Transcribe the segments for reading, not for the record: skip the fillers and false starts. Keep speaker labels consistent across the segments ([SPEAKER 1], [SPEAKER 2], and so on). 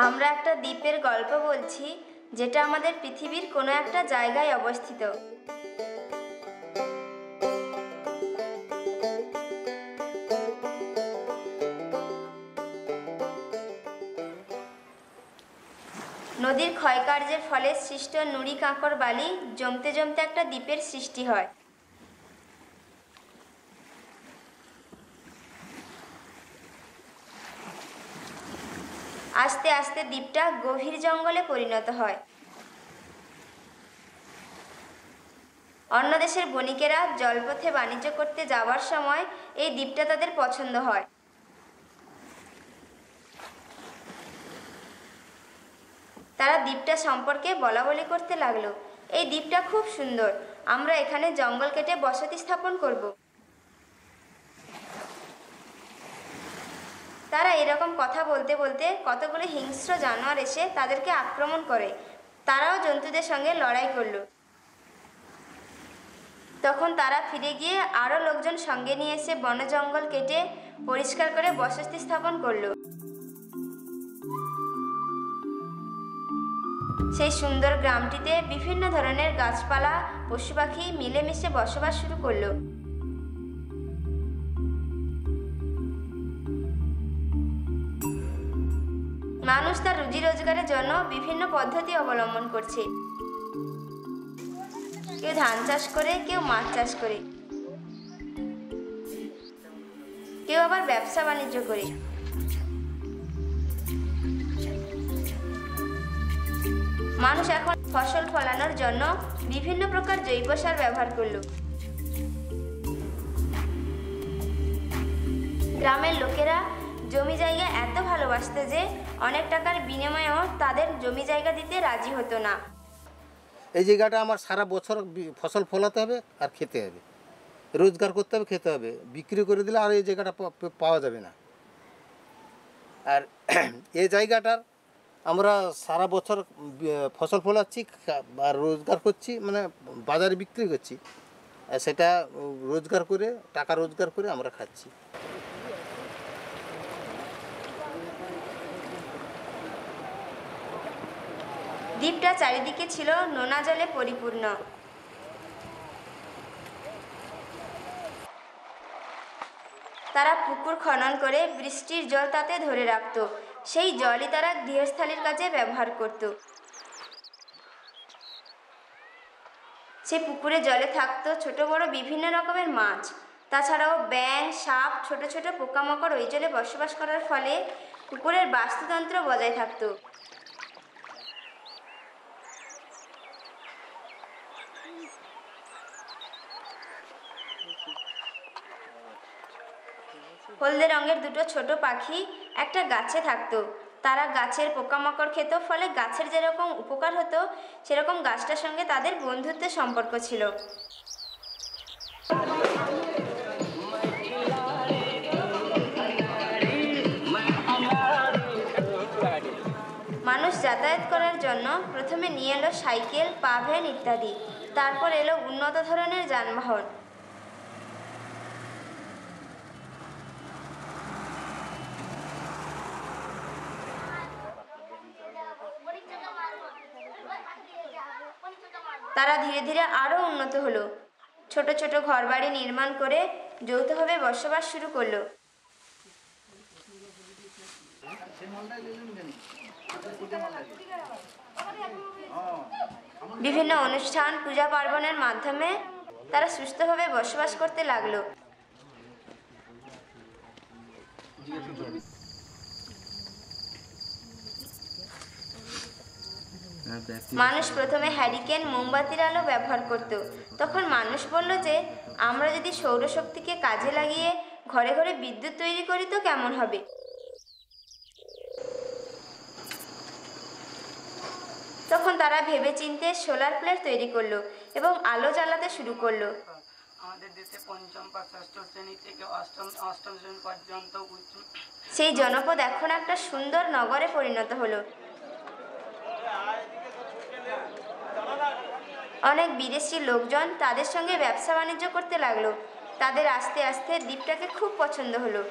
[SPEAKER 1] আমরা একটা দ্বীপের গল্প বলছি, যেটা আমাদের পৃথিবীর কোনো একটা জায়গায় অবস্থিত। নদীর ক্ষয়কার্যের ফলে সৃষ্ট নুড়ি কাঁকড় বালি জমতে জমতে একটা দ্বীপের সৃষ্টি হয়। আস্তে আস্তে দ্বীপটা গভীর জঙ্গলে পরিণত হয়। অন্য দেশের বণিকেরা জলপথে বাণিজ্য করতে যাওয়ার সময় এই দ্বীপটা তাদের পছন্দ হয়। তারা দ্বীপটা সম্পর্কে বলাবলি করতে লাগলো, এই দ্বীপটা খুব সুন্দর, আমরা এখানে জঙ্গল কেটে বসতি স্থাপন করব। তারা এরকম কথা বলতে বলতে কতগুলো হিংস্র জানোয়ার এসে তাদেরকে আক্রমণ করে। তারাও জন্তুদের সঙ্গে লড়াই করলো। তখন তারা ফিরে গিয়ে আরও লোকজন সঙ্গে নিয়ে এসে বন জঙ্গল কেটে পরিষ্কার করে বসতি স্থাপন করলো। সেই সুন্দর গ্রামটিতে বিভিন্ন ধরনের গাছপালা, পশু পাখি মিলেমিশে বসবাস শুরু করলো। মানুষ তার রুজি রোজগারের জন্য বিভিন্ন পদ্ধতি অবলম্বন করছে। কেউ ধান চাষ করে, কেউ মাছ চাষ করে, কেউ আবার ব্যবসা বাণিজ্য করে। মানুষ এখন ফসল ফলানোর জন্য বিভিন্ন প্রকার জৈব সার ব্যবহার করলো। গ্রামের লোকেরা জমি জায়গা এত ভালোবাসতো যে অনেক টাকার বিনিময়েও তাদের জমি জায়গা দিতে রাজি হতো না।
[SPEAKER 2] এই জায়গাটা আমার সারা বছর ফসল ফলাতে হবে আর খেতে হবে, রোজগার করতে হবে, খেতে হবে। বিক্রি করে দিলে আর এই জায়গাটা পাওয়া যাবে না। আর এই জায়গাটার আমরা সারা বছর ফসল ফলাচ্ছি আর রোজগার করছি, মানে বাজারে বিক্রি করছি, সেটা রোজগার করে, টাকা রোজগার করে আমরা খাচ্ছি।
[SPEAKER 1] দ্বীপটা চারিদিকে ছিল নোনা জলে পরিপূর্ণ। তারা পুকুর খনন করে বৃষ্টির জল তাতে ধরে রাখত। সেই জলই তারা গৃহস্থালির কাজে ব্যবহার করত। সেই পুকুরে জলে থাকতো ছোট বড় বিভিন্ন রকমের মাছ। তাছাড়াও ব্যাঙ, সাপ, ছোট ছোট পোকামাকড় ওই জলে বসবাস করার ফলে পুকুরের বাস্তুতন্ত্র বজায় থাকত। হলদে রঙের দুটো ছোট পাখি একটা গাছে থাকতো। তারা গাছের পোকামাকড় খেত, ফলে গাছের যেরকম উপকার হতো সেরকম গাছটার সঙ্গে তাদের বন্ধুত্বের সম্পর্ক ছিল। মানুষ যাতায়াত করার জন্য প্রথমে নিয়ে এলো সাইকেল, পা ভ্যান ইত্যাদি। তারপর এলো উন্নত ধরনের যানবাহন। তারা ধীরে ধীরে আরও উন্নত হলো। ছোট ছোট ঘরবাড়ি নির্মাণ করে যৌথভাবে বসবাস শুরু করলো। বিভিন্ন অনুষ্ঠান, পূজা পার্বণের মাধ্যমে তারা সুস্থভাবে বসবাস করতে লাগলো। মানুষ প্রথমে হ্যারিকেন, মোমবাতির আলো ব্যবহার করত। তখন মানুষ বলল যে আমরা যদি সৌরশক্তিকে কাজে লাগিয়ে ঘরে ঘরে বিদ্যুৎ তৈরি করি তো কেমন হবে। তখন তারা ভেবেচিন্তে সোলার প্লেট তৈরি করলো এবং আলো জ্বালাতে শুরু করলো।
[SPEAKER 3] আমাদের দেশে পঞ্চম বা ষষ্ঠ শ্রেণী থেকে অষ্টম শ্রেণী পর্যন্ত
[SPEAKER 1] সেই জনপদ এখন একটা সুন্দর নগরে পরিণত হলো। অনেক বিদেশি লোকজন তাদের সঙ্গে ব্যবসা বাণিজ্য করতে লাগলো। তাদের আস্তে আস্তে দ্বীপটাকে খুব পছন্দ হলো।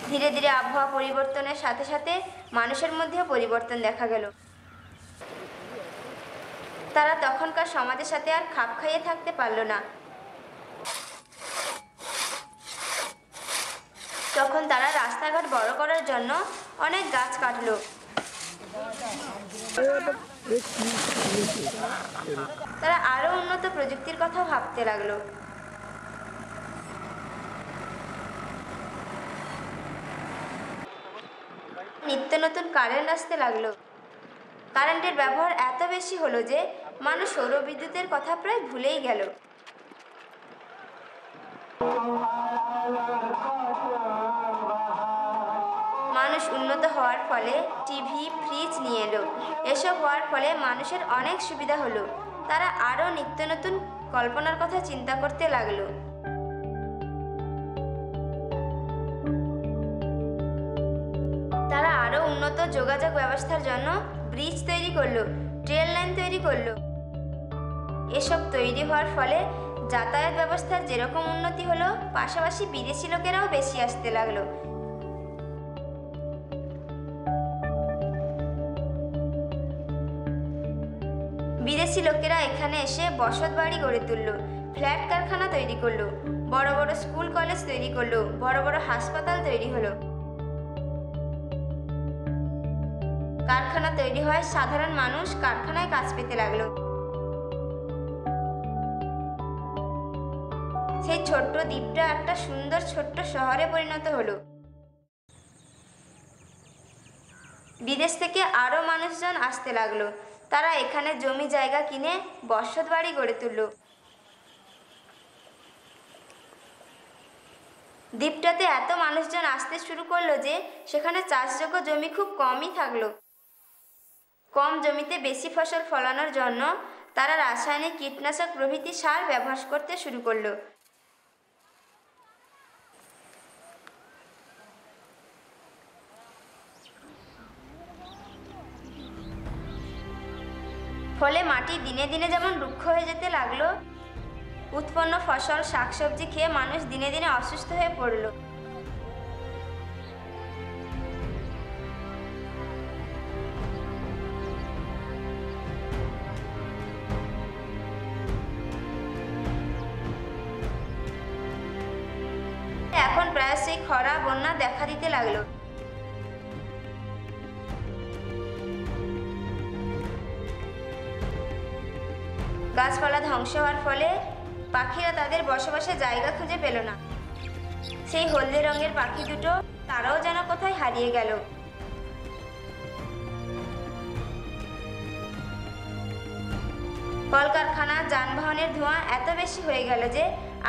[SPEAKER 1] ধীরে ধীরে আবহাওয়া পরিবর্তনের সাথে সাথে মানুষের মধ্যেও পরিবর্তন দেখা গেল। তারা তখনকার সমাজের সাথে আর খাপ খাইয়ে থাকতে পারল না। তখন তারা রাস্তাঘাট বড় করার জন্য অনেক গাছ কাটলো। তারা আরো উন্নত প্রযুক্তির কথা ভাবতে লাগলো। নিত্য নতুন কারেন্ট আসতে লাগলো। কারেন্টের ব্যবহার এত বেশি হলো যে মানুষ সৌরবিদ্যুতের কথা প্রায় ভুলেই গেল। মানুষ উন্নত হওয়ার ফলে টিভি, ফ্রিজ নিয়ে এলো। এসব হওয়ার ফলে মানুষের অনেক সুবিধা হলো। তারা আরও নিত্য নতুন কল্পনার কথা চিন্তা করতে লাগলো। তারা আরও উন্নত যোগাযোগ ব্যবস্থার জন্য ব্রিজ তৈরি করলো, ট্রেন লাইন তৈরি করলো। এসব তৈরি হওয়ার ফলে যাতায়াত ব্যবস্থার যেরকম উন্নতি হলো, পাশাপাশি বিদেশি লোকেরাও বেশি আসতে লাগলো। বিদেশি লোকেরা এখানে এসে বসত বাড়ি গড়ে তুললো, ফ্ল্যাট কারখানা তৈরি করলো, বড় বড় স্কুল কলেজ তৈরি করলো, বড় বড় হাসপাতাল তৈরি হলো। কারখানা তৈরি হয়, সাধারণ মানুষ কারখানায় কাজ পেতে লাগলো। সেই ছোট্ট দ্বীপটা একটা সুন্দর ছোট্ট শহরে পরিণত হলো। বিদেশ থেকে আরো মানুষজন আসতে লাগলো। তারা এখানে জমি জায়গা কিনে বসত বাড়ি গড়ে তুলল। দ্বীপটাতে এত মানুষজন আসতে শুরু করলো যে সেখানে চাষযোগ্য জমি খুব কমই থাকলো। কম জমিতে বেশি ফসল ফলানোর জন্য তারা রাসায়নিক কীটনাশক প্রভৃতি সার ব্যবহার করতে শুরু করলো। ফলে মাটি দিনে দিনে যেমন রুক্ষ হয়ে যেতে লাগলো, উৎপন্ন ফসল শাকসবজি খেয়ে মানুষ দিনে দিনে অসুস্থ হয়ে পড়ল। এখন প্রায়শই খরা বন্যা দেখা দিতে লাগলো। গাছপালা ধ্বংস হওয়ার ফলে পাখিরা তাদের বসবাসের জায়গা খুঁজে পেল না। সেই হলদে রঙের পাখি দুটো, তারাও যেন কোথায় হারিয়ে গেল। কলকারখানা, যানবাহনের ধোঁয়া এত বেশি হয়ে গেল যে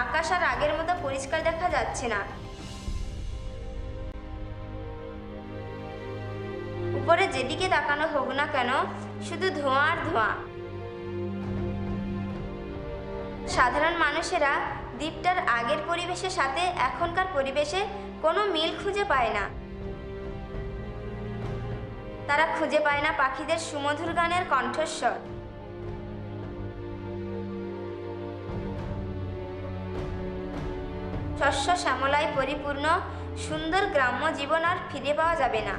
[SPEAKER 1] আকাশ আর আগের মতো পরিষ্কার দেখা যাচ্ছে না। উপরে যেদিকে তাকানো হোক না কেন, শুধু ধোঁয়া আর ধোঁয়া। সাধারণ মানুষেরা দ্বীপটার আগের পরিবেশের সাথে এখনকার পরিবেশে কোনো মিল খুঁজে পায় না। তারা খুঁজে পায় না পাখিদের সুমধুর গানের কণ্ঠস্বর। শস্য শ্যামলায় পরিপূর্ণ সুন্দর গ্রাম্য জীবন আর ফিরে পাওয়া যাবে না।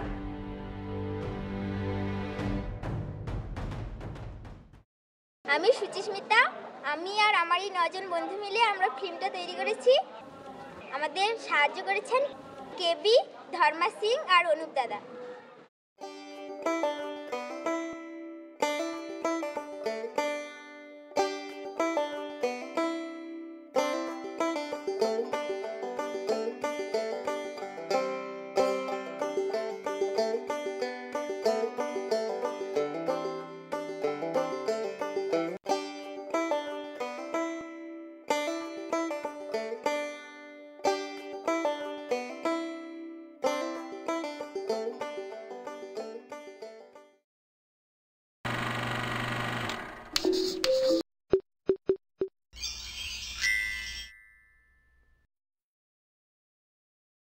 [SPEAKER 4] আমি সুচিস্মিতা। আমি আর আমারই 9 জন বন্ধু মিলে আমরা ফিল্মটা তৈরি করেছি। আমাদের সাহায্য করেছেন কেবি, ধর্মা সিং আর অনুপ দাদা।